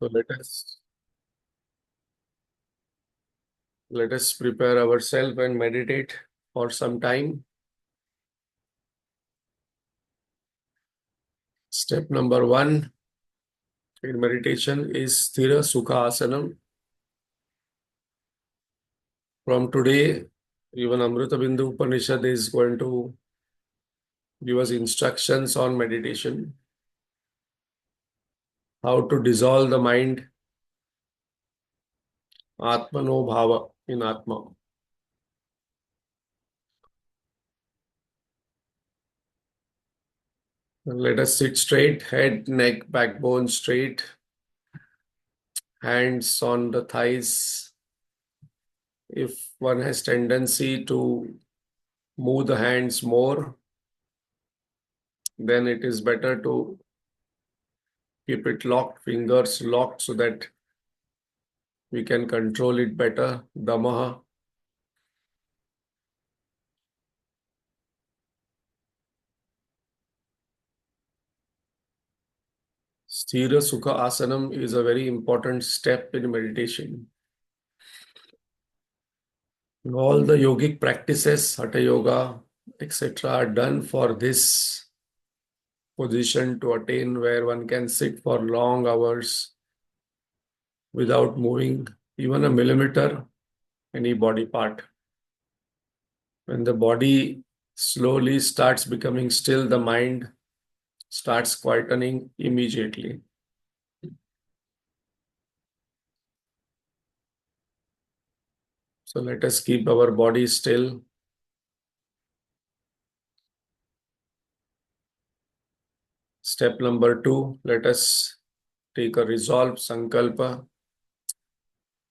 So let us prepare ourselves and meditate for some time. Step number one in meditation is Sthira Sukha Asanam. From today, even Amritabindu Upanishad is going to give us instructions on meditation, how to dissolve the mind, Atmano Bhava in Atma. Let us sit straight, head, neck, backbone straight, hands on the thighs. If one has tendency to move the hands more, then it is better to keep it locked, fingers locked, so that we can control it better. Damaha. Sthira Sukha Asanam is a very important step in meditation. All the yogic practices, Hatha Yoga, etc., are done for this position to attain, where one can sit for long hours without moving even a millimeter any body part. When the body slowly starts becoming still, the mind starts quietening immediately. So let us keep our body still. Step number two, let us take a resolve, sankalpa,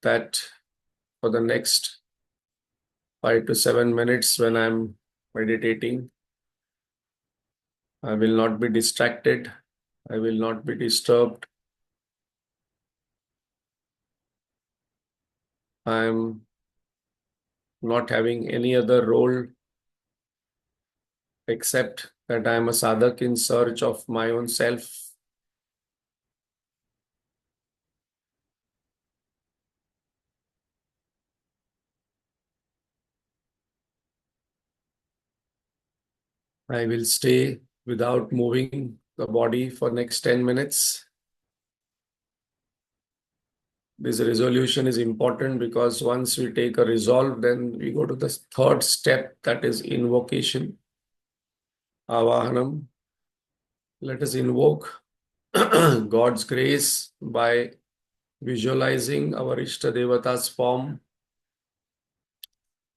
that for the next 5 to 7 minutes when I'm meditating, I will not be distracted. I will not be disturbed. I am not having any other role except that I am a sadhak in search of my own self. I will stay without moving the body for next 10 minutes. This resolution is important because once we take a resolve, then we go to the third step, that is invocation, avahanam. Let us invoke God's grace by visualizing our Ishta Devata's form.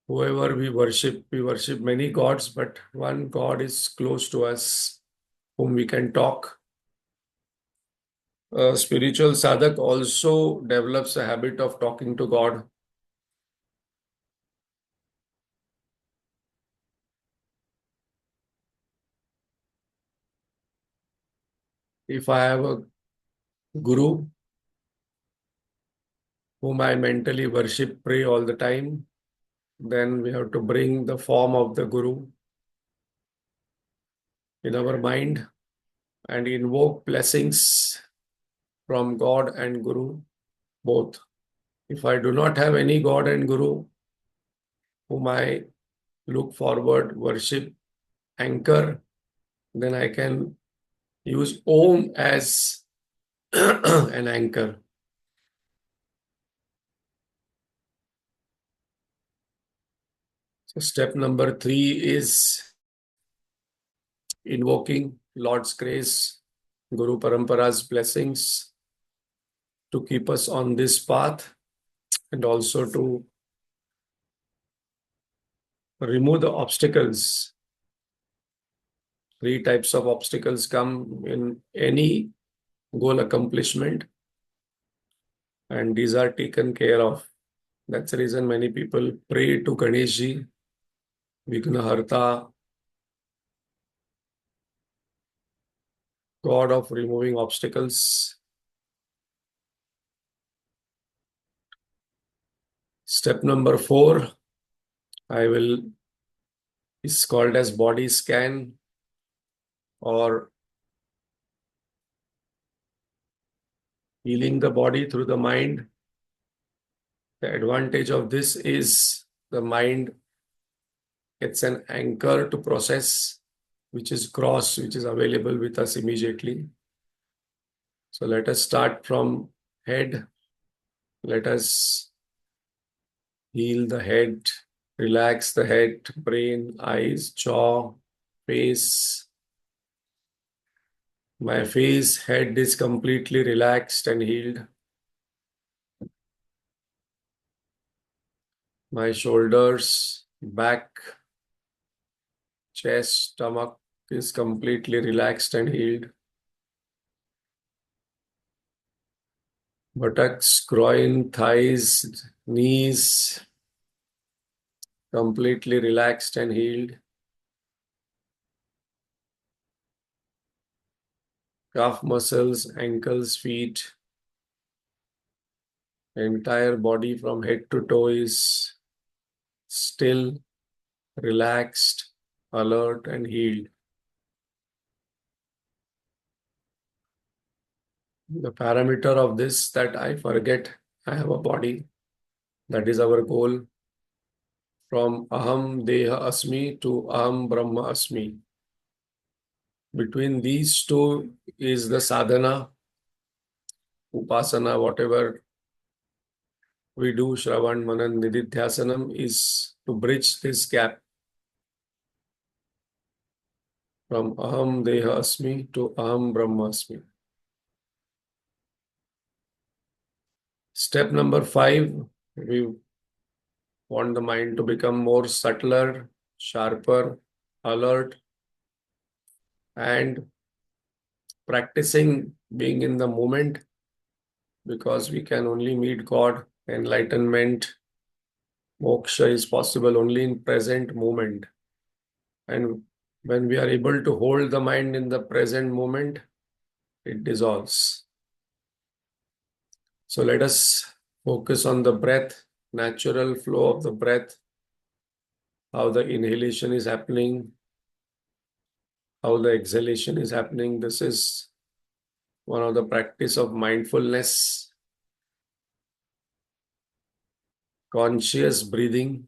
Whoever we worship many gods, but one God is close to us, whom we can talk. A spiritual sadhak also develops a habit of talking to God. If I have a guru whom I mentally worship, pray all the time, then we have to bring the form of the guru in our mind and invoke blessings from God and guru both. If I do not have any God and guru whom I look forward, worship, anchor, then I can use Om as an anchor. So step number three is invoking Lord's grace, Guru Parampara's blessings to keep us on this path and also to remove the obstacles. Three types of obstacles come in any goal accomplishment, and these are taken care of. That's the reason many people pray to Ganeshji, Vignaharta, God of removing obstacles. Step number four, is called as body scan, or healing the body through the mind. The advantage of this is the mind gets an anchor to process, which is gross, which is available with us immediately. So let us start from head. Let us heal the head, relax the head, brain, eyes, jaw, face. My face, head is completely relaxed and healed. My shoulders, back, chest, stomach is completely relaxed and healed. Buttocks, groin, thighs, knees, completely relaxed and healed. Calf muscles, ankles, feet, entire body from head to toe is still, relaxed, alert, and healed. The parameter of this that I forget I have a body. That is our goal. From Aham Deha Asmi to Aham Brahma Asmi. Between these two is the sadhana, upasana, whatever we do, Shravan, Manan, Nididhyasanam, is to bridge this gap from Aham Deha Asmi to Aham Brahma Asmi. Step number 5, we want the mind to become more subtler, sharper, alert, and practicing being in the moment, because we can only meet God. Enlightenment, moksha is possible only in present moment. And when we are able to hold the mind in the present moment, it dissolves. So let us focus on the breath, natural flow of the breath, how the inhalation is happening, how the exhalation is happening. This is one of the practice of mindfulness, conscious breathing,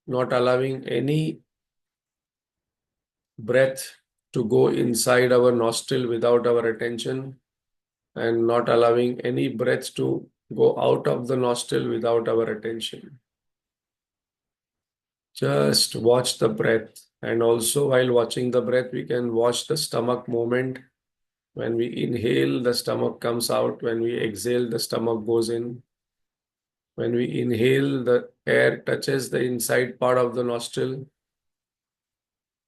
not allowing any breath to go inside our nostril without our attention, and not allowing any breath to go out of the nostril without our attention. Just watch the breath. And also, while watching the breath, we can watch the stomach movement. When we inhale, the stomach comes out. When we exhale, the stomach goes in. When we inhale, the air touches the inside part of the nostril.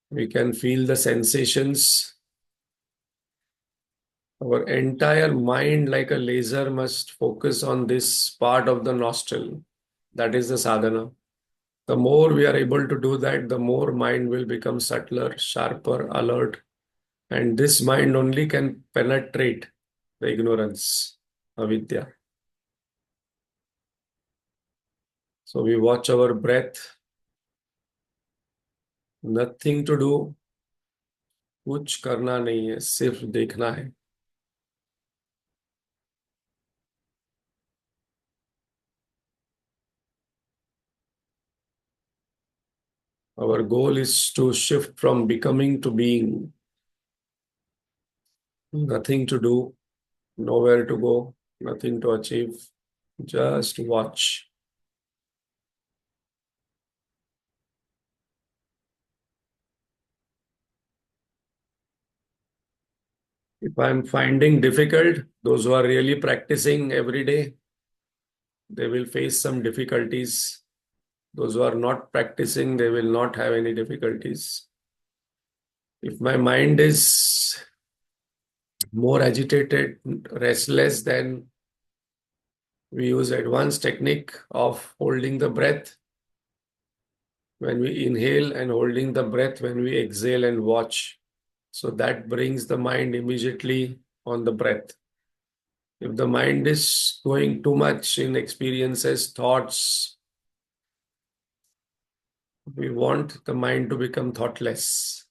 We can feel the sensations. Our entire mind, like a laser, must focus on this part of the nostril. That is the sadhana. The more we are able to do that, the more mind will become subtler, sharper, alert. And this mind only can penetrate the ignorance, avidya. So we watch our breath. Nothing to do. कुछ करना नहीं है, सिर्फ देखना है. Our goal is to shift from becoming to being. Nothing to do, nowhere to go, nothing to achieve. Just watch. If I'm finding difficult, those who are really practicing every day, they will face some difficulties. Those who are not practicing, they will not have any difficulties. If my mind is more agitated, restless, then we use advanced technique of holding the breath when we inhale and holding the breath when we exhale and watch. So that brings the mind immediately on the breath. If the mind is going too much in experiences, thoughts, we want the mind to become thoughtless.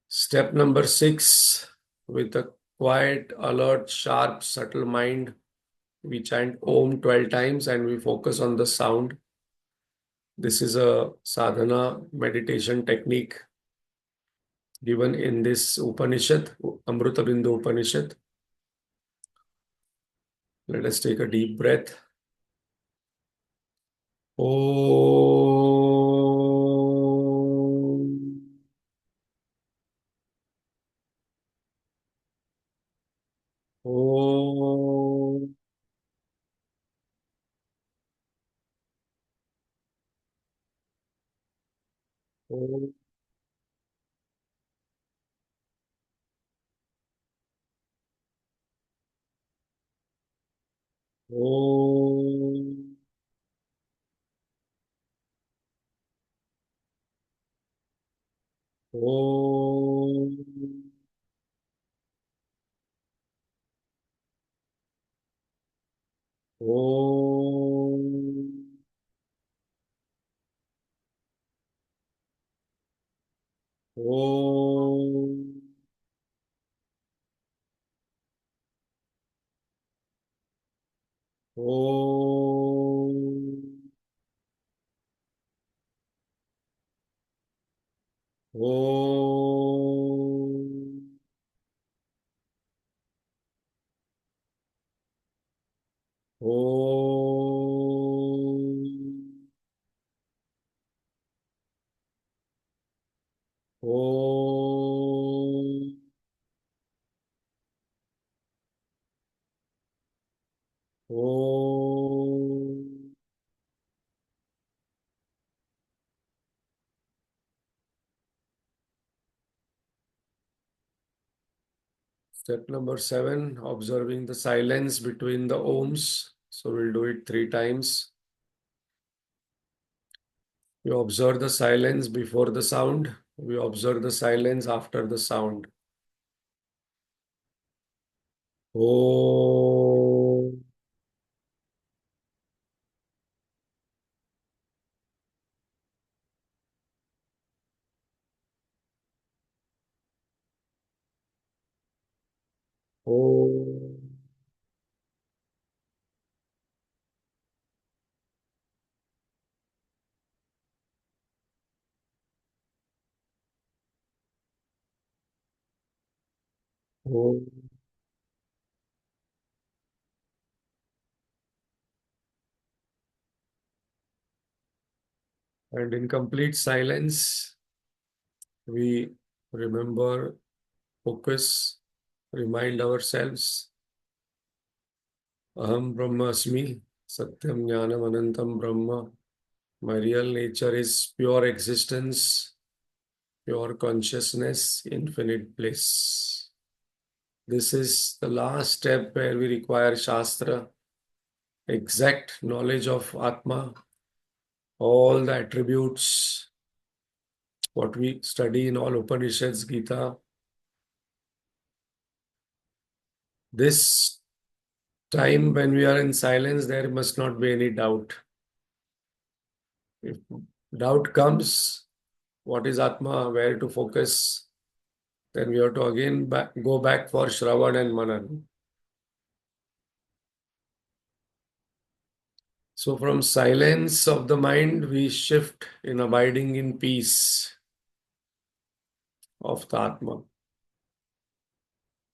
Step number 6, with the quiet, alert, sharp, subtle mind. We chant Om 12 times and we focus on the sound. This is a sadhana meditation technique given in this Upanishad, Amritabindu Upanishad. Let us take a deep breath. Om. Om. Om. Om. Om. Om. Om. Om. Om. Om. Om. Om. Step number 7, observing the silence between the ohms. So we'll do it 3 times. We observe the silence before the sound. We observe the silence after the sound. Om. Om. Om. And in complete silence, we remember, focus, remind ourselves, Aham Brahmasmi, Satyam Jnanam Anantam Brahma. My real nature is pure existence, pure consciousness, infinite bliss. This is the last step where we require Shastra, exact knowledge of Atma, all the attributes, what we study in all Upanishads, Gita. This time when we are in silence, there must not be any doubt. If doubt comes, what is Atma, where to focus, then we have to again go back for Shravan and Manan. So from silence of the mind, we shift in abiding in peace of the Atma.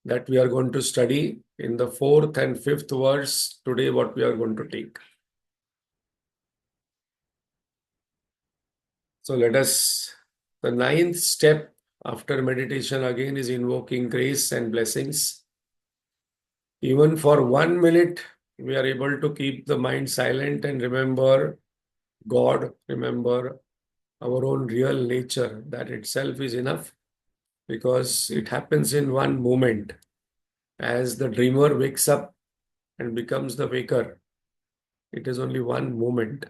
That we are going to study in the 4th and 5th verse today, what we are going to take. So let us, the 9th step after meditation again is invoking grace and blessings. Even for 1 minute, we are able to keep the mind silent and remember God, remember our own real nature. That itself is enough because it happens in one moment. As the dreamer wakes up and becomes the waker, it is only one moment.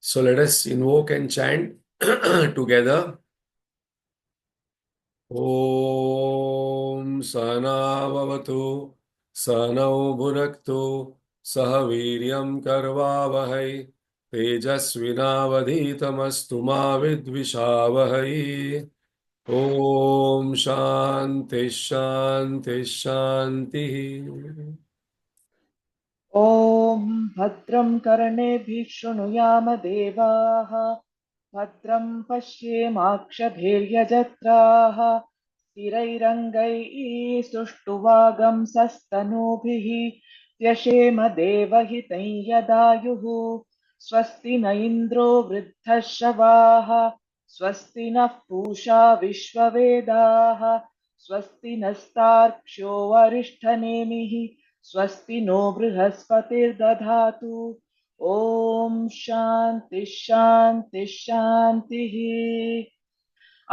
So let us invoke and chant together. Om Sahana Bhavatu Sahanau Bhunaktu Sah Viryam Karvavahai Tejasvinavadhitamastu ma vidvishavahai. Om Shanti Shanti Shanti. ॐ भद्रं कर्णेभिः शृणुयाम देवाः भद्रं पश्येमाक्षभिर्यजत्राः स्थिरैरङ्गैः सुष्ठुवागंसस्तनूभिः व्यशेम देवहितं यदायुः स्वस्ति न इन्द्रो वृद्धश्रवाः स्वस्ति नः पूषा विश्ववेदाः स्वस्ति नस्तार्क्ष्यो वरिष्ठनेमिः स्वस्ति नो बृहस्पतिर्दधातु ॐ शान्ति शान्ति शान्तिः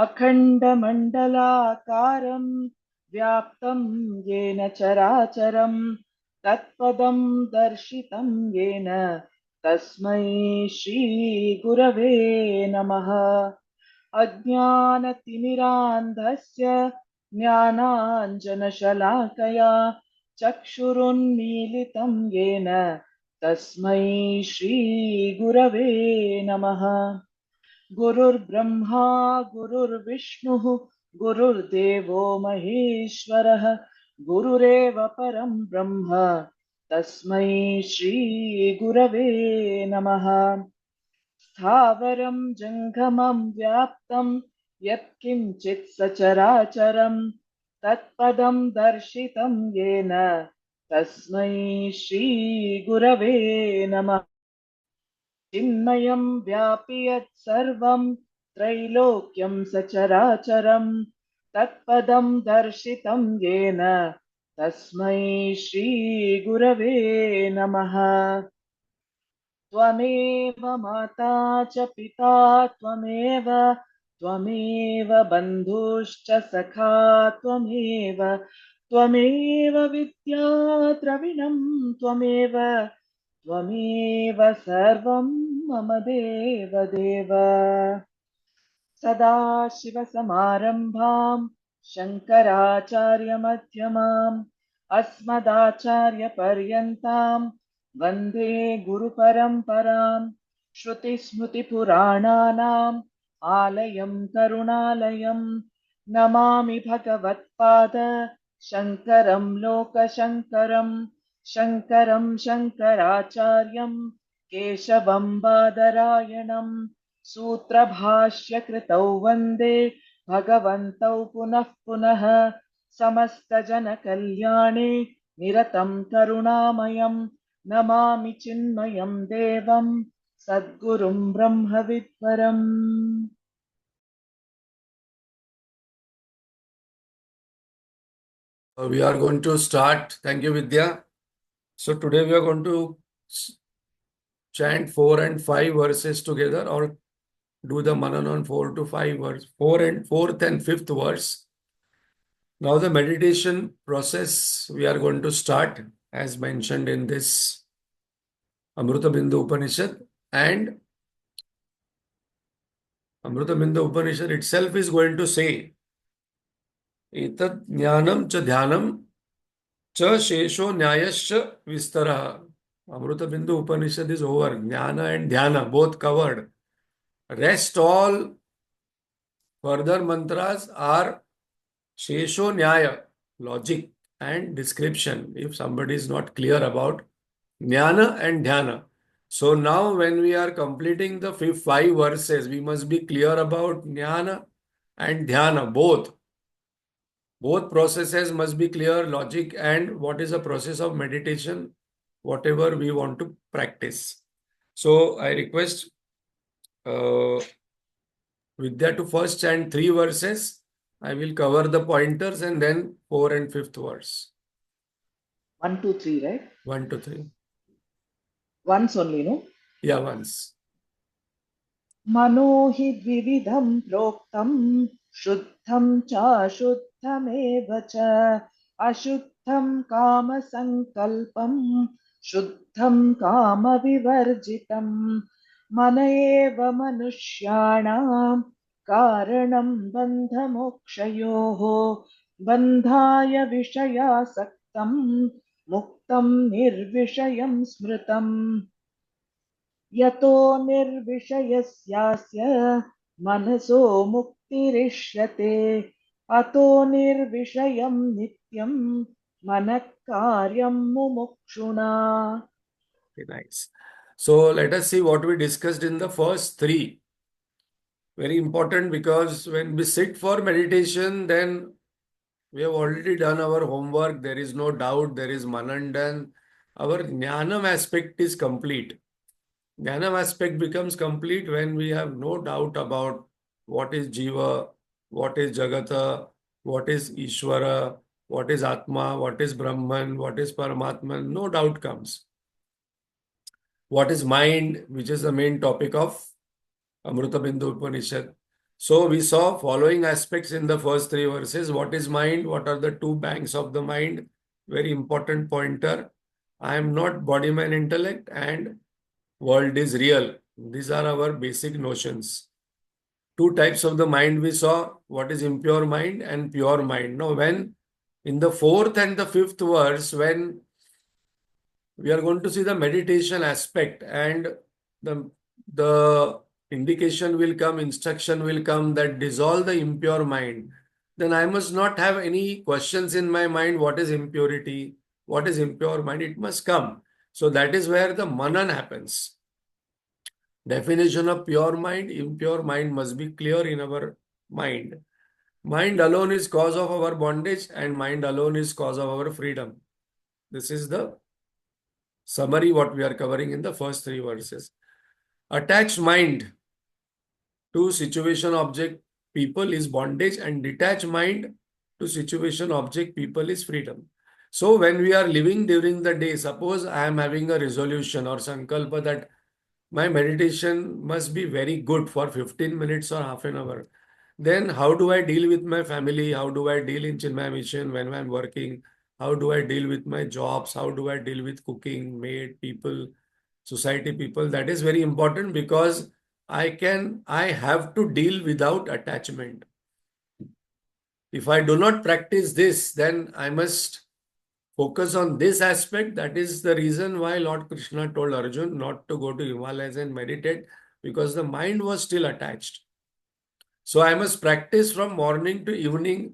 अखण्डमण्डलाकारं व्याप्तं येन चराचरं तत्पदं दर्शितं येन तस्मै श्रीगुरवे नमः अज्ञानतिमिरान्धस्य ज्ञानाञ्जनशलाकया चक्षुरुन्मीलितं येन तस्मै श्रीगुरवे नमः गुरुर्ब्रह्मा गुरुर्विष्णुः गुरुर्देवो महेश्वरः गुरुरेव परं ब्रह्म तस्मै श्रीगुरवे नमः स्थावरं जङ्गमं व्याप्तं यत्किञ्चित् सचराचरं तत्पदं दर्शितं येन तस्मै श्रीगुरवे नमः चिन्मयं व्यापि यत्सर्वं त्रैलोक्यं सचराचरं तत्पदं दर्शितं येन तस्मै श्रीगुरवे नमः त्वमेव माता च पिता त्वमेव बन्धुश्च सखा त्वमेव विद्या द्रविणं त्वमेव सर्वं मम देव सदाशिवसमारम्भां शङ्कराचार्यमध्यमाम् अस्मदाचार्यपर्यन्तां वन्दे गुरुपरम्पराम् श्रुतिस्मृतिपुराणानाम् आलयं करुणालयं नमामि भगवत्पाद शङ्करं लोकशङ्करं शङ्कराचार्यं केशवं बादरायणम् सूत्रभाष्यकृतौ वन्दे भगवन्तौ पुनः पुनः समस्तजनकल्याणे निरतं करुणामयं नमामि चिन्मयं देवं सद्गुरुं ब्रह्मविद्वरम् We are going to start. Thank you, Vidya. So today we are going to chant 4 and 5 verses together, or do the Manan on 4 to 5 verse, 4th and 5th verse. Now the meditation process we are going to start as mentioned in this Amritabindu Upanishad, and Amritabindu Upanishad itself is going to say Etat jnanam cha dhyanam cha shesho nyayascha vistara. Amritabindu Upanishad is over. Jnana and dhyana both covered. Rest all further mantras are shesho nyaya, logic and description. If somebody is not clear about jnana and dhyana. So now when we are completing the 5 verses, we must be clear about jnana and dhyana both. Both processes must be clear, logic and what is the process of meditation, whatever we want to practice. So I request Vidya to first chant 3 verses. I will cover the pointers and then 4th and 5th verse. 1, 2, 3, right? 1 to 3. Once only, no? Yeah, once. मनो हि द्विविधं प्रोक्तं शुद्धं चाशुद्धमेव च अशुद्धं कामसङ्कल्पं शुद्धं कामविवर्जितं मन एव मनुष्याणां कारणं बन्धमोक्षयोः बन्धाय विषयासक्तं मुक्तं निर्विषयं स्मृतम् यतो निर्विषयस्यास्य मनसो निवृत्तिरिष्यते अतो निर्विषयं नित्यं मनः कार्यं मुमुक्षुणा. Okay, nice. So let us see what we discussed in the first three. Very important because when we sit for meditation, then we have already done our homework. There is no doubt. There is manan done. Our jnanam aspect is complete. Jnanam aspect becomes complete when we have no doubt about what is Jiva, what is Jagata, what is Ishvara, what is Atma, what is Brahman, what is Paramatman. No doubt comes. What is mind, which is the main topic of Amritabindu Upanishad. So we saw following aspects in the first three verses. What is mind? What are the two banks of the mind? Very important pointer. I am not body, mind, intellect, and world is real. These are our basic notions. Two types of the mind we saw. What is impure mind and pure mind. Now, when in the fourth and the fifth verse, when we are going to see the meditation aspect and the indication will come, instruction will come that dissolve the impure mind, then I must not have any questions in my mind. What is impurity? What is impure mind? It must come. So that is where the manan happens. Definition of pure mind, impure mind must be clear in our mind. Mind alone is cause of our bondage and mind alone is cause of our freedom. This is the summary what we are covering in the first three verses. Attached mind to situation object people is bondage and detached mind to situation object people is freedom. So when we are living during the day, suppose I am having a resolution or sankalpa that my meditation must be very good for 15 minutes or half an hour. Then how do I deal with my family? How do I deal in Chinmay Mission when I'm working? How do I deal with my jobs? How do I deal with cooking, maid, people, society people? That is very important because I have to deal without attachment. If I do not practice this, then I must focus on this aspect. That is the reason why Lord Krishna told Arjun not to go to Himalayas and meditate because the mind was still attached. So I must practice from morning to evening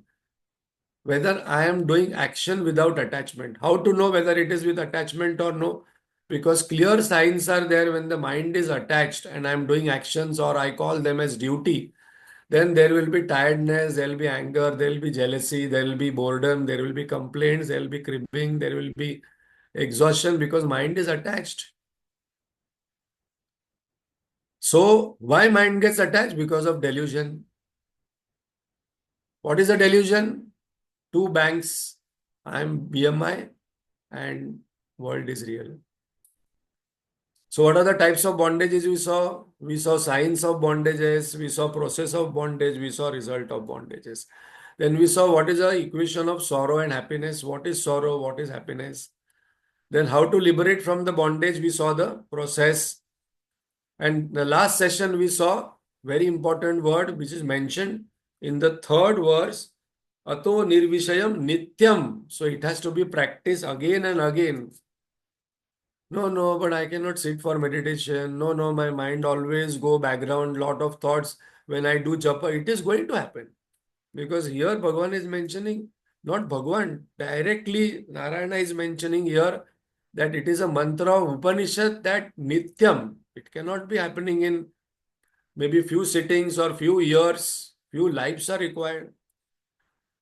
whether I am doing action without attachment. How to know whether it is with attachment or no? Because clear signs are there when the mind is attached and I am doing actions or I call them as duty. Then there will be tiredness, there will be anger, there will be jealousy, there will be boredom, there will be complaints, there will be cribbing, there will be exhaustion because mind is attached. So why mind gets attached? Because of delusion. What is a delusion? Two banks. I am BMI and world is real. So what are the types of bondages we saw? We saw signs of bondages, we saw process of bondage, we saw result of bondages. Then we saw what is the equation of sorrow and happiness. What is sorrow? What is happiness? Then how to liberate from the bondage. We saw the process. And the last session we saw very important word which is mentioned in the third verse. Ato nirvishayam nityam. So it has to be practiced again and again. No, no, but I cannot sit for meditation. No, no, my mind always go background, lot of thoughts when I do japa. It is going to happen. Because here Bhagavan is mentioning, not Bhagavan, directly Narayana is mentioning here that it is a mantra of Upanishad that Nityam. It cannot be happening in maybe few sittings or few years, few lives are required.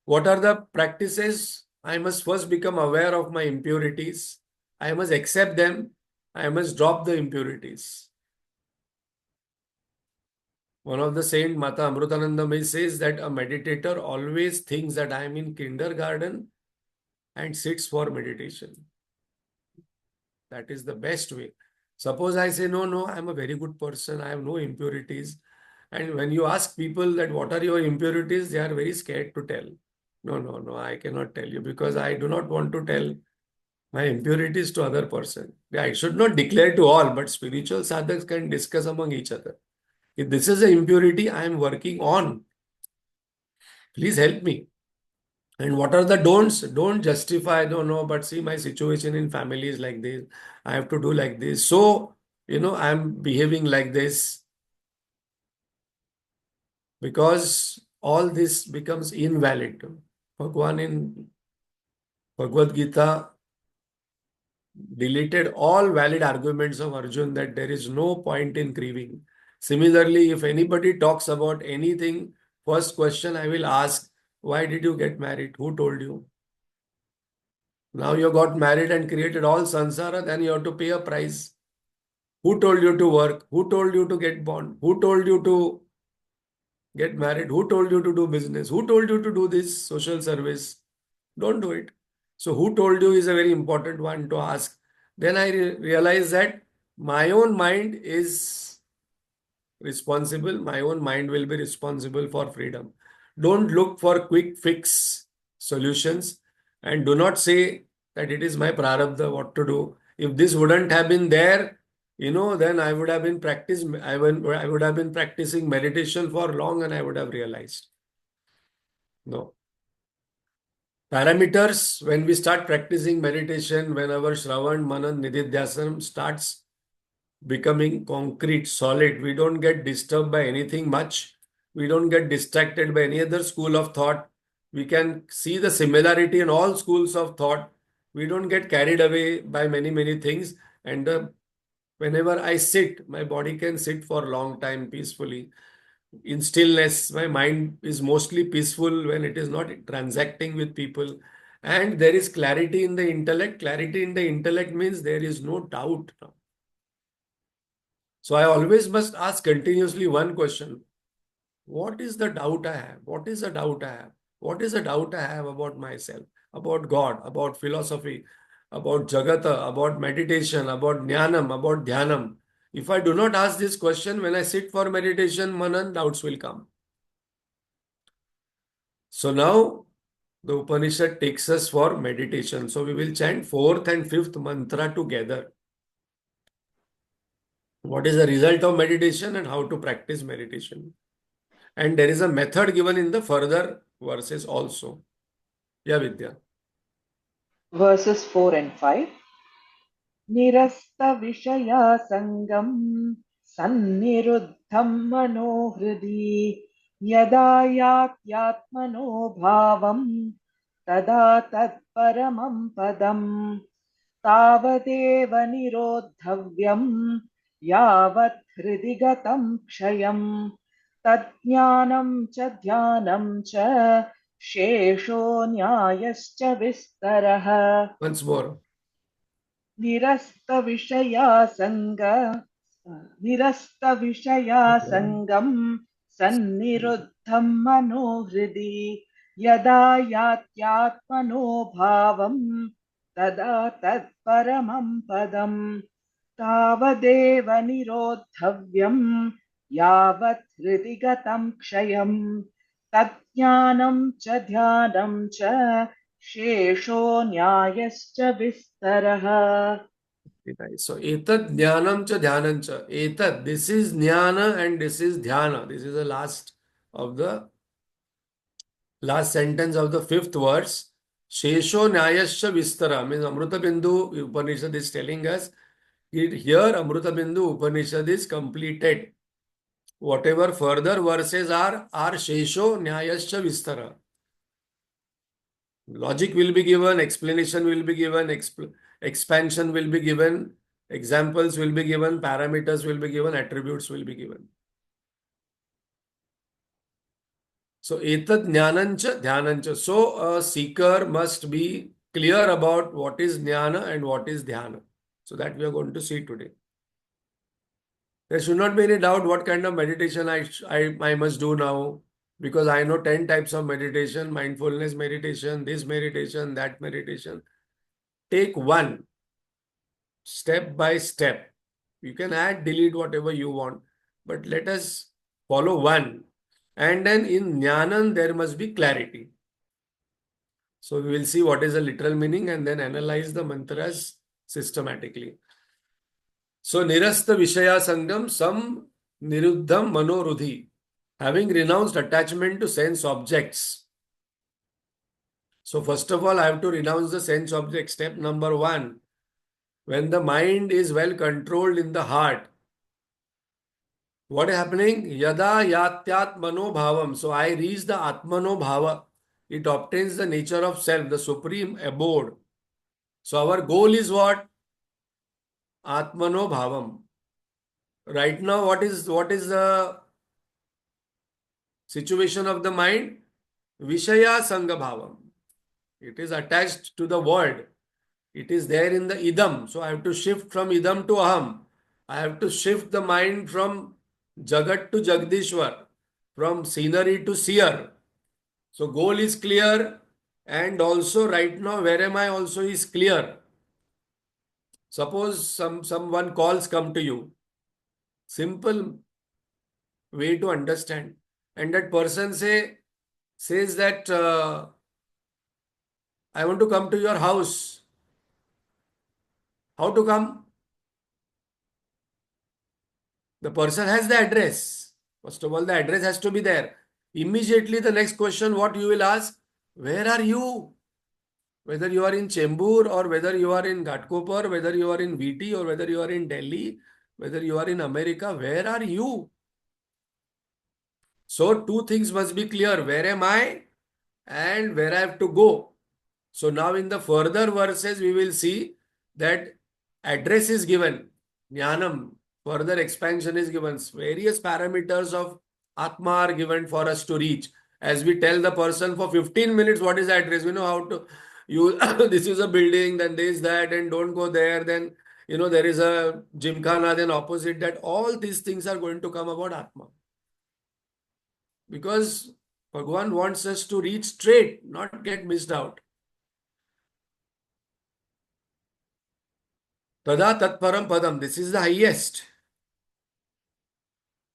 What are the practices? I must first become aware of my impurities. I must accept them. I must drop the impurities. One of the saint, Mata Amrutanandamayi, says that a meditator always thinks that I am in kindergarten and sits for meditation. That is the best way. Suppose I say, no, no, I am a very good person. I have no impurities. And when you ask people that what are your impurities, they are very scared to tell. No, no, no, I cannot tell you because I do not want to tell my impurities to other person. Yeah, I should not declare to all, but spiritual sadhaks can discuss among each other. If this is an impurity I am working on, please help me. And what are the don'ts? Don't justify, no, no, but see, my situation in family is like this. I have to do like this. So, I'm behaving like this. because all this becomes invalid. Bhagwan in Bhagavad Gita deleted all valid arguments of Arjun that there is no point in grieving. Similarly, if anybody talks about anything, first question I will ask, why did you get married? Who told you? Now you got married and created all samsara, then you have to pay a price. Who told you to work? Who told you to get born? Who told you to get married? Who told you to do business? Who told you to do this social service? Don't do it. So, who told you is a very important one to ask. Then I realize that my own mind is responsible. My own mind will be responsible for freedom. Don't look for quick fix solutions and do not say that it is my prarabdha what to do. If this wouldn't have been there, then I would have been I would have been practicing meditation for long and I would have realized. No. Parameters, when we start practicing meditation, when our Shravan, Manan, Nididhyasana starts becoming concrete, solid, we don't get disturbed by anything much. We don't get distracted by any other school of thought. We can see the similarity in all schools of thought. We don't get carried away by many, many things. And whenever I sit, my body can sit for a long time peacefully in stillness. My mind is mostly peaceful when it is not transacting with people. And there is clarity in the intellect. Clarity in the intellect means there is no doubt now. So I always must ask continuously one question. What is the doubt I have? What is the doubt I have? What is the doubt I have about myself, about God, about philosophy, about Jagata, about meditation, about Jnanam, about Dhyanam? If I do not ask this question, when I sit for meditation, Manan, doubts will come. So now the Upanishad takes us for meditation. So we will chant fourth and fifth mantra together. What is the result of meditation and how to practice meditation? And there is a method given in the further verses also. Yeah, Vidya. Verses 4 and 5. निरस्तविषयासङ्गम् सन्निरुद्धं मनोहृदि यदा यात्यात्मनो भावम् तदा तत्परमं पदम् तावदेव निरोद्धव्यम् यावत् हृदि गतं क्षयम् तज्ज्ञानं च ध्यानं च शेषो न्यायश्च विस्तरः Once more. निरस्तविषयासङ्ग Okay. निरस्तविषयासङ्गम् सन्निरुद्धं मनोहृदि यदा यात्यात्मनो भावम् तदा तत्परमं पदम् तावदेव निरोद्धव्यम् यावत् हृदि गतं क्षयम् तज्ज्ञानं च ध्यानं च शेषो न्यायश्च विस्तरः. Very nice. So, etat jnanam cha dhyanam cha. Etat, this is jnana and this is dhyana. This is the of the last sentence of the fifth verse. Shesho nyayascha vistara means Amritabindu Upanishad is telling us here Amritabindu Upanishad is completed. Whatever further verses are Shesho nyayascha vistara. Logic will be given, explanation will be given, expansion will be given, examples will be given, parameters will be given, attributes will be given. So, etat jnanancha dhyanancha. So, a seeker must be clear about what is jnana and what is dhyana. So, that we are going to see today. There should not be any doubt what kind of meditation I must do now, because I know 10 types of meditation, mindfulness meditation, this meditation, that meditation. Take one step by step. You can add, delete whatever you want, but let us follow one. And then in Jnanam, there must be clarity. So we will see what is the literal meaning and then analyze the mantras systematically. So Nirasta Vishaya Sangam Sam Niruddham Manorudhi. Having renounced attachment to sense objects. So first of all, I have to renounce the sense object. Step number one. When the mind is well controlled in the heart, What is happening? Yada yatyat mano bhavam. So I reach the atmano bhava. It obtains the nature of self, the supreme abode. So our goal is what? Atmano bhavam. Right now, what is the situation of the mind? Vishaya sangha bhavam. It is attached to the world. It is there in the idam. So I have to shift from idam to aham. I have to shift the mind from jagat to jagdishwar, from scenery to seer. So goal is clear, and also right now where am I also is clear. Suppose someone calls come to you. Simple way to understand. And that person says that I want to come to your house. How to come? The person has the address. First of all, the address has to be there. Immediately, the next question, what you will ask, where are you? Whether you are in Chembur or whether you are in Ghatkopar, whether you are in VT or whether you are in Delhi, whether you are in America, where are you? So, two things must be clear. Where am I and where I have to go? So, now in the further verses, we will see that address is given. Jnanam, further expansion is given. Various parameters of Atma are given for us to reach. As we tell the person for 15 minutes, what is the address? We know how to use this is a building, then this, that, and don't go there. Then, there is a gymkhana, then opposite that. All these things are going to come about Atma. Because Bhagwan wants us to reach straight, not get missed out. Tada tatparam padam. This is the highest.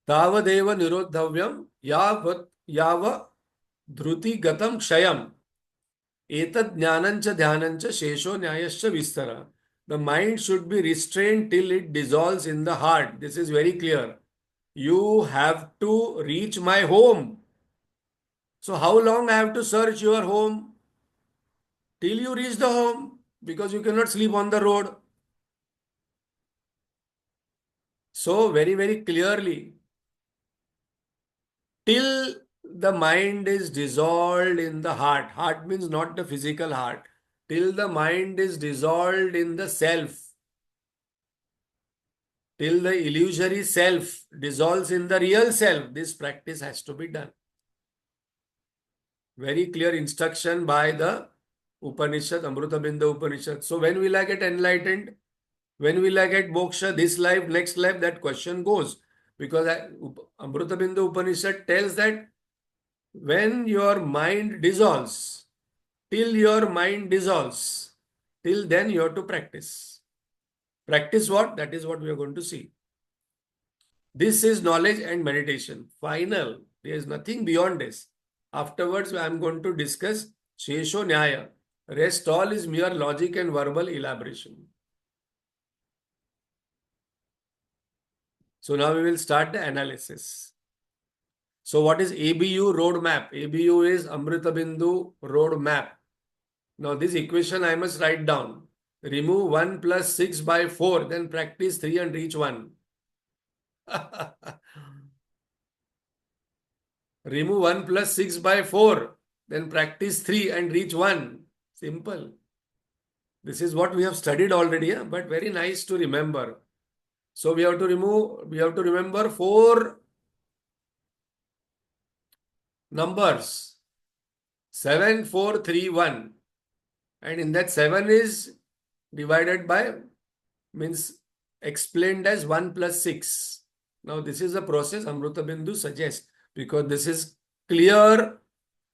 तावदेव निरोधव्यम याव धृति गतम क्षयम एतद् ज्ञानंच ध्यानंच शेषो न्यायश्च विस्तर. The mind should be restrained till it dissolves in the heart. This is very clear. You have to reach my home. So how long I have to search your home? Till you reach the home, because you cannot sleep on the road. So very, very clearly, till the mind is dissolved in the heart. Heart means not the physical heart. Till the mind is dissolved in the self. Till the illusory self dissolves in the real self. This practice has to be done. Very clear instruction by the Upanishad, Amritabindu Upanishad. So when will I get enlightened? When will I get moksha? This life, next life? That question goes. Because Amritabindu Upanishad tells that when your mind dissolves, till your mind dissolves, till then you have to practice. Practice what? That is what we are going to see. This is knowledge and meditation. Final. There is nothing beyond this. Afterwards, I am going to discuss Shesho Nyaya. Rest all is mere logic and verbal elaboration. So now we will start the analysis. So what is ABU roadmap? ABU is Amritabindu roadmap. Now this equation I must write down. Remove 1 plus 6 by 4, then practice 3 and reach 1. Remove 1 plus 6 by 4, then practice 3 and reach 1. Simple. This is what we have studied already, but very nice to remember. So we have to remember 4 numbers. 7, 4, 3, 1. And in that 7 is divided by, means explained as 1 plus 6. Now this is a process Amritabindu suggests, because this is clear.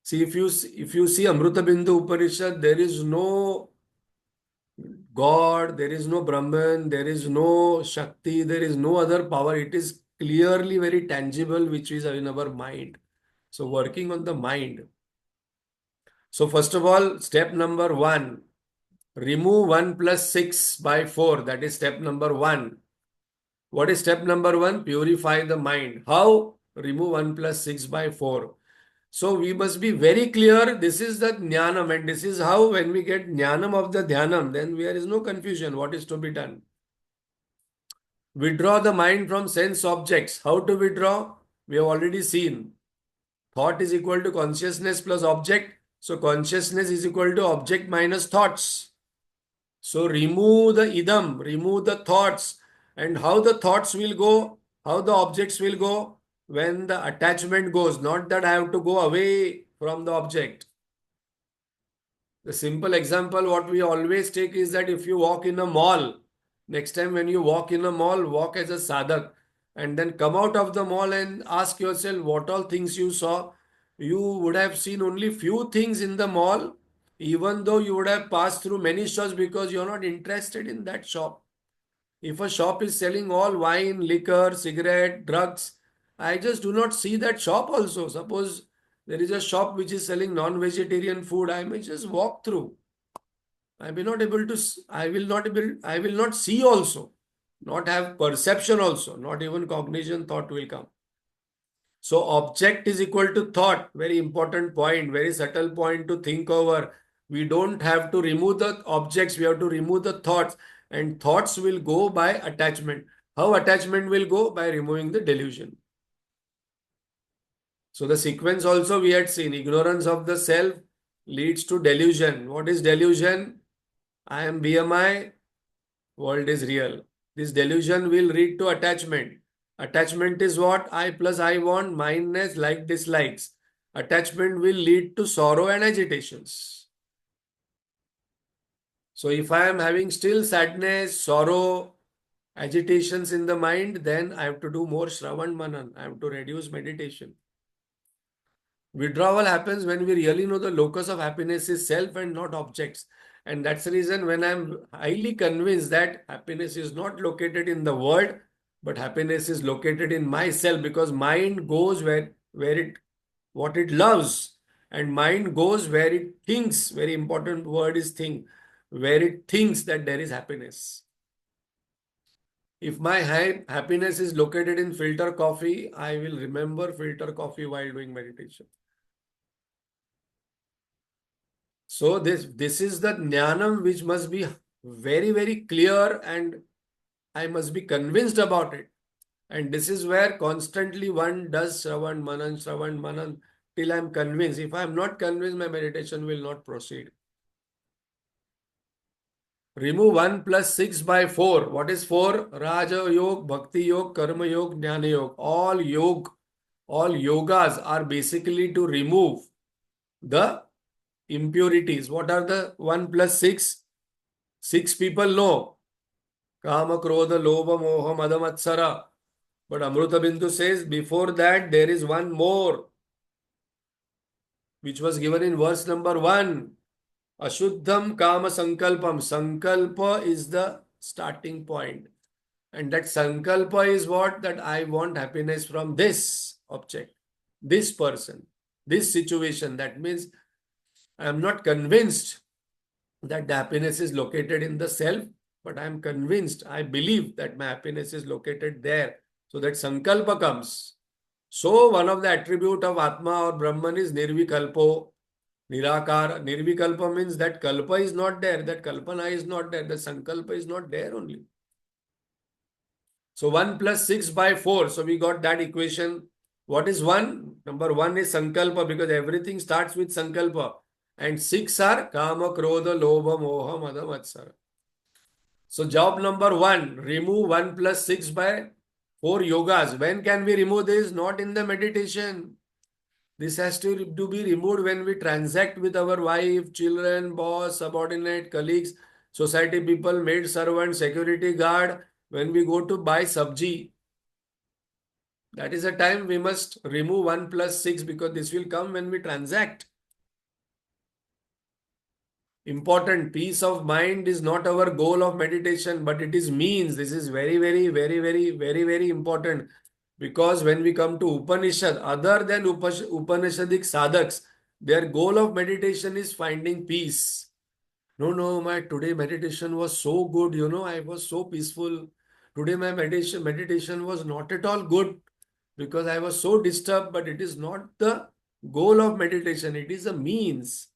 See, if you see Amritabindu Upanishad, there is no God, there is no Brahman, there is no Shakti, there is no other power. It is clearly very tangible, which is in our mind. So working on the mind. So first of all, step number 1, remove 1 plus 6 by 4. That is step number 1. What is step number 1? Purify the mind. How? Remove 1 plus 6 by 4. So we must be very clear. This is the jnanam, and this is how when we get jnanam of the dhyanam, then there is no confusion what is to be done. Withdraw the mind from sense objects. How to withdraw? We have already seen. Thought is equal to consciousness plus object. So consciousness is equal to object minus thoughts. So remove the idam, remove the thoughts. And how the thoughts will go, how the objects will go when the attachment goes. Not that I have to go away from the object. The simple example what we always take is that if you walk in a mall, next time when you walk in a mall, walk as a sadhak and then come out of the mall and ask yourself what all things you saw. You would have seen only few things in the mall, even though you would have passed through many shops because you're not interested in that shop. If a shop is selling all wine, liquor, cigarette, drugs, I just do not see that shop also. Suppose there is a shop which is selling non-vegetarian food, I may just walk through. I will not able to, I will not see also, not have perception also, not even cognition, thought will come. So object is equal to thought. Very important point, very subtle point to think over. We don't have to remove the objects, we have to remove the thoughts, and thoughts will go by attachment. How attachment will go? By removing the delusion. So the sequence also we had seen. Ignorance of the self leads to delusion. What is delusion? I am BMI, world is real. This delusion will lead to attachment. Attachment is what? I plus I want, mindness, like, dislikes. Attachment will lead to sorrow and agitations. So if I am having still sadness, sorrow, agitations in the mind, then I have to do more Shravan Manan. I have to reduce meditation. Withdrawal happens when we really know the locus of happiness is self and not objects. And that's the reason when I'm highly convinced that happiness is not located in the world, but happiness is located in myself, because mind goes where it what it loves, and mind goes where it thinks. Very important word is think, where it thinks that there is happiness. If my happiness is located in filter coffee, I will remember filter coffee while doing meditation. So this is the jnanam which must be very, very clear, and I must be convinced about it. And this is where constantly one does Shravan Manan till I'm convinced. If I'm not convinced, my meditation will not proceed. Remove 1 plus 6 by 4. What is 4? Raja Yog, Bhakti Yog, Karma Yog, Jnana Yog. All yogas are basically to remove the impurities. What are the 1 plus 6? 6 people know. Kama, Krodha, Lobha, Moha, Mada, Matsara. But Amritabindu says before that there is one more, which was given in verse number 1. Ashuddham Kama Sankalpam. Sankalpa is the starting point. And that Sankalpa is what? That I want happiness from this object, this person, this situation. That means I am not convinced that the happiness is located in the self, but I am convinced, I believe that my happiness is located there. So that Sankalpa comes. So one of the attribute of Atma or Brahman is Nirvikalpo, Nirakar. Nirvikalpa means that Kalpa is not there, that Kalpana is not there, the Sankalpa is not there only. So 1 plus 6 by 4. So we got that equation. What is 1? Number 1 is Sankalpa, because everything starts with Sankalpa. And 6 are Kama, Krodha, Lobha, Moha, Mada, Matsara. So job number 1, remove 1 plus 6 by 4 yogas. When can we remove this? Not in the meditation. This has to be removed when we transact with our wife, children, boss, subordinate, colleagues, society people, maid servant, security guard. When we go to buy sabji, that is a time we must remove 1 plus 6, because this will come when we transact. Important, peace of mind is not our goal of meditation, but it is means. This is very, very, very, very, very, very important. Because when we come to Upanishad, other than Upanishadic sadhaks, their goal of meditation is finding peace. No, my today meditation was so good, I was so peaceful. Today my meditation was not at all good because I was so disturbed, but it is not the goal of meditation, it is a means.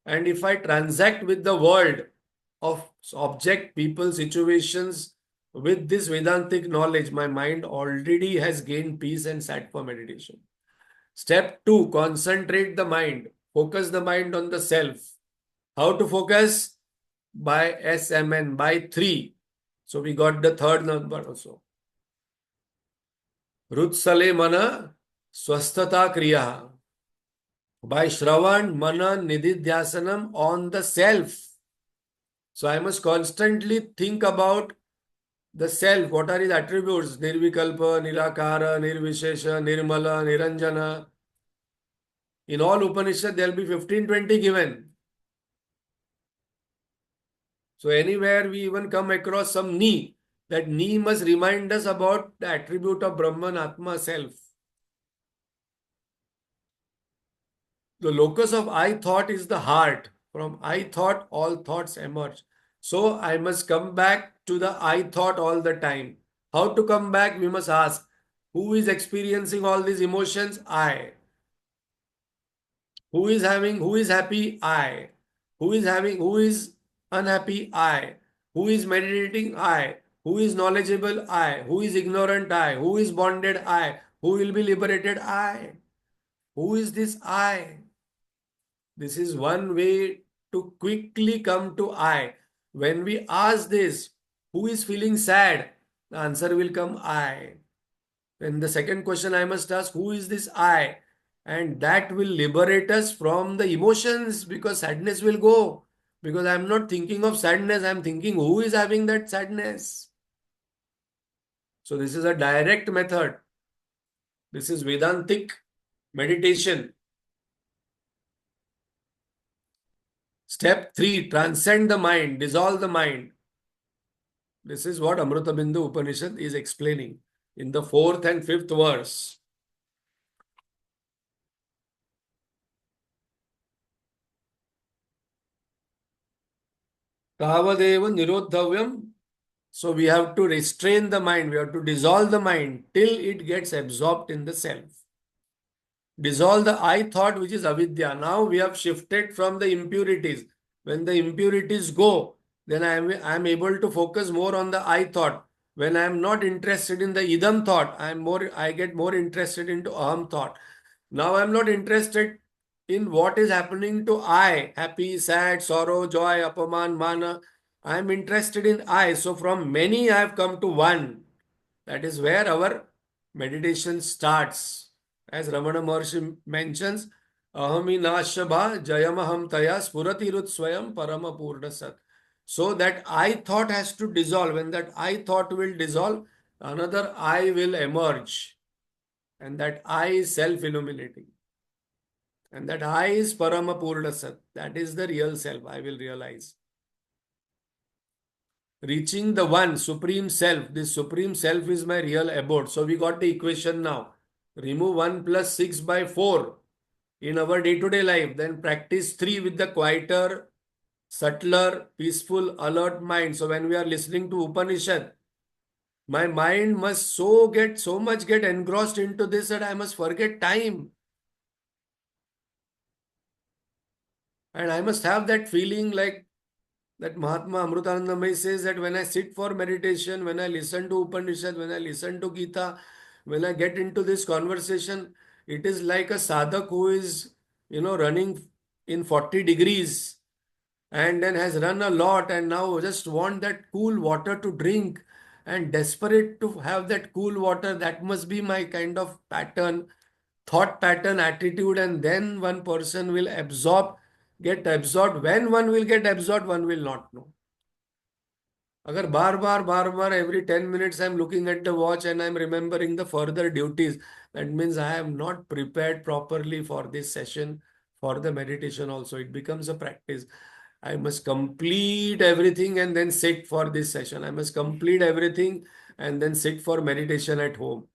And if I transact with the world of object, people, situations, With this Vedantic knowledge, my mind already has gained peace and sat for meditation. Step 2, concentrate the mind. Focus the mind on the self. How to focus? By SMN, by 3. So we got the third number also. Rutsale mana swasthata kriya. By Shravan, Mana, Nididhyasanam on the self. So I must constantly think about the self. What are his attributes? Nirvikalpa, Nirakara, Nirvishesha, Nirmala, Niranjana. In all Upanishad, there will be 15-20 given. So anywhere we even come across some Ni, that Ni must remind us about the attribute of Brahman, Atma, self. The locus of I thought is the heart. From I thought, all thoughts emerge. So I must come back to the I thought all the time. How to come back? We must ask, who is experiencing all these emotions? I. Who is happy? I. Who is unhappy? I. Who is meditating? I. Who is knowledgeable? I. Who is ignorant? I. Who is bonded? I. Who will be liberated? I. Who is this I? This is one way to quickly come to I. When we ask this, who is feeling sad? The answer will come I. Then the second question I must ask, who is this I? And that will liberate us from the emotions because sadness will go. Because I'm not thinking of sadness, I'm thinking who is having that sadness. So this is a direct method. This is Vedantic meditation. Step 3, transcend the mind, dissolve the mind. This is what Amritabindu Upanishad is explaining in the 4th and 5th verse. Tavadeva nirodhavyam. So we have to restrain the mind, we have to dissolve the mind till it gets absorbed in the self. Dissolve the I thought, which is avidya. Now we have shifted from the impurities. When the impurities go, then I am able to focus more on the I thought. When I am not interested in the idam thought, I get more interested into aham thought. Now I am not interested in what is happening to I, happy, sad, sorrow, joy, apaman, mana. I am interested in I. So from many I have come to one. That is where our meditation starts. As Ramana Maharshi mentions, Ahami Nashabha Jayamaham Taya Spuratirut Swayam Parama Purnasat. So that I thought has to dissolve. When that I thought will dissolve, another I will emerge. And that I is self-illuminating. And that I is Parama Purnasat. That is the real self. I will realize. Reaching the one supreme self. This supreme self is my real abode. So we got the equation now. Remove 1 plus 6 by 4 in our day-to-day life. Then practice 3 with the quieter, subtler, peaceful, alert mind. So when we are listening to Upanishad, my mind must so much get engrossed into this that I must forget time. And I must have that feeling like that Mahatma Amrutanandamai says that when I sit for meditation, when I listen to Upanishad, when I listen to Gita, when I get into this conversation, it is like a sadhak who is, running in 40 degrees and then has run a lot and now just want that cool water to drink and desperate to have that cool water. That must be my kind of pattern, thought pattern, attitude, and then one person will get absorbed. When one will get absorbed, one will not know. अगर बार बार every 10 minutes I'm looking at the watch and I'm remembering the further duties, that means I am not prepared properly for this session, for the meditation also. It becomes a practice. I must complete everything and then sit for this session. I must complete everything and then sit for meditation at home.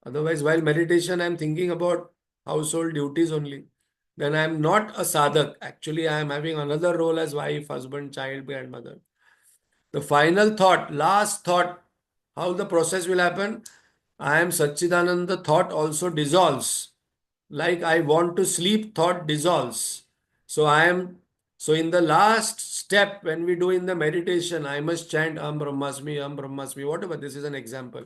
Otherwise, while meditation, I'm thinking about household duties only. Then I'm not a sadhak. Actually, I am having another role as wife, husband, child, grandmother. The final thought, last thought, how the process will happen. I am Satchidananda thought also dissolves. Like I want to sleep thought dissolves. So I am So in the last step, when we do in the meditation, I must chant Am Brahmasmi, whatever. This is an example.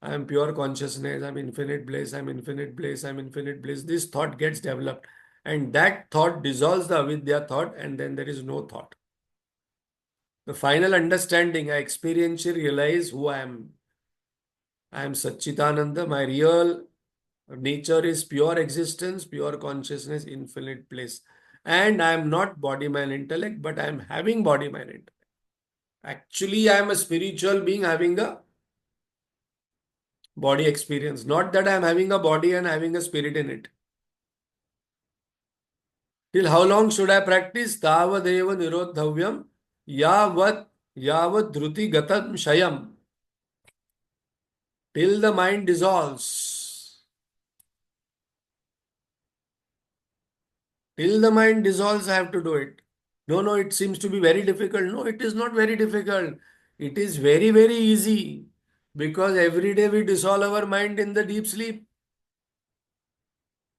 I am pure consciousness, I'm infinite bliss, I'm infinite bliss, I'm infinite bliss. This thought gets developed. And that thought dissolves the avidya thought, and then there is no thought. The final understanding, I experientially realize who I am. I am Satchitananda. My real nature is pure existence, pure consciousness, infinite bliss. And I am not body, mind, intellect, but I am having body, mind, intellect. Actually, I am a spiritual being having a body experience. Not that I am having a body and having a spirit in it. Till how long should I practice? Tavadeva nirodhavyam yavat dhruti gatam shayam. Till the mind dissolves. Till the mind dissolves, I have to do it. No, it seems to be very difficult. No, it is not very difficult. It is very, very easy. Because every day we dissolve our mind in the deep sleep.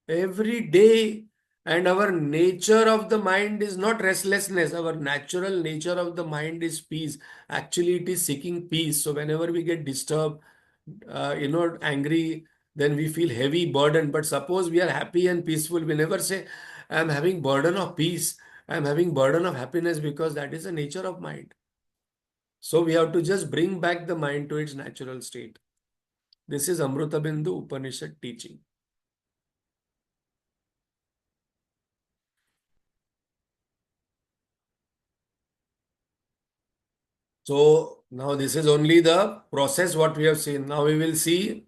Every day. And our nature of the mind is not restlessness. Our natural nature of the mind is peace. Actually, it is seeking peace. So whenever we get disturbed, angry, then we feel heavy burden. But suppose we are happy and peaceful, we never say, I am having burden of peace. I am having burden of happiness, because that is the nature of mind. So we have to just bring back the mind to its natural state. This is Amritabindu Upanishad teaching. So now this is only the process what we have seen. Now we will see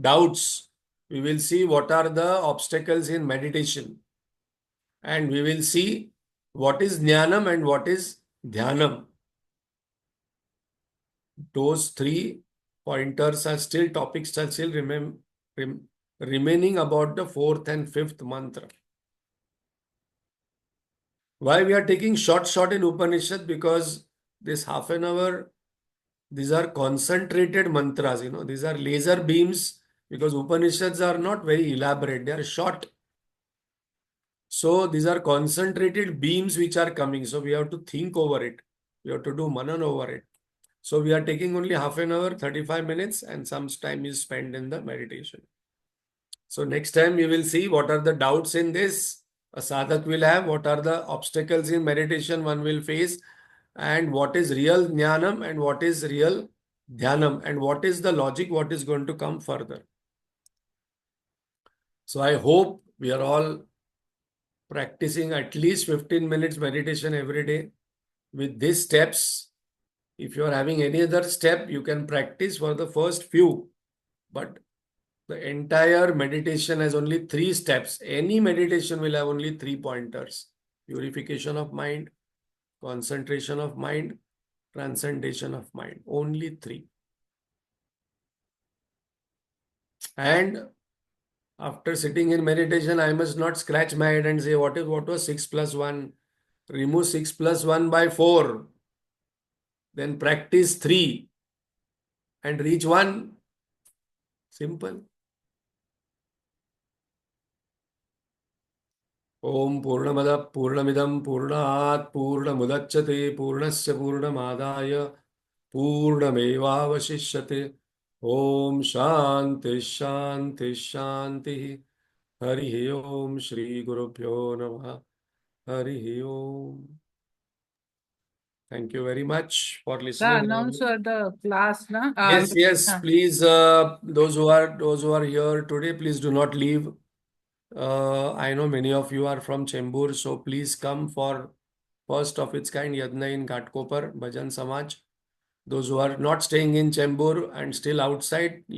doubts. We will see what are the obstacles in meditation. And we will see what is jnanam and what is dhyanam. Those three pointers are still topics are still remaining about the fourth and fifth mantra. Why we are taking short in Upanishad? Because this half an hour, these are concentrated mantras, these are laser beams, because Upanishads are not very elaborate, they are short. So these are concentrated beams which are coming. So we have to think over it. We have to do manan over it. So we are taking only half an hour, 35 minutes, and some time is spent in the meditation. So next time we will see what are the doubts in this a sadhak will have, what are the obstacles in meditation one will face, and what is real jnanam and what is real dhyanam, and what is the logic, what is going to come further. So I hope we are all practicing at least 15 minutes meditation every day with these steps. If you are having any other step, you can practice for the first few, but the entire meditation has only 3 steps. Any meditation will have only 3 pointers: purification of mind, concentration of mind, transcendation of mind. Only 3. And after sitting in meditation, I must not scratch my head and say, what was 6 plus 1? Remove 6 plus 1 by 4. Then practice 3 and reach 1. Simple. Om Purnamada Purnamidam Purnat Purnamudachyate Purnasya Purnamadaya Purnamevavashishyate. Om Shanti Shanti Shanti. Hari Om Shri Gurubhyo Namaha. Hari Om. Thank you very much for The listening. announcer the class, na? Yes, please, those who are here today, please do not leave. I know many of you are from Chembur, so please come for first of its kind Yajna in Ghatkopar, Bhajan Samaj. Those who are not staying in Chembur and still outside,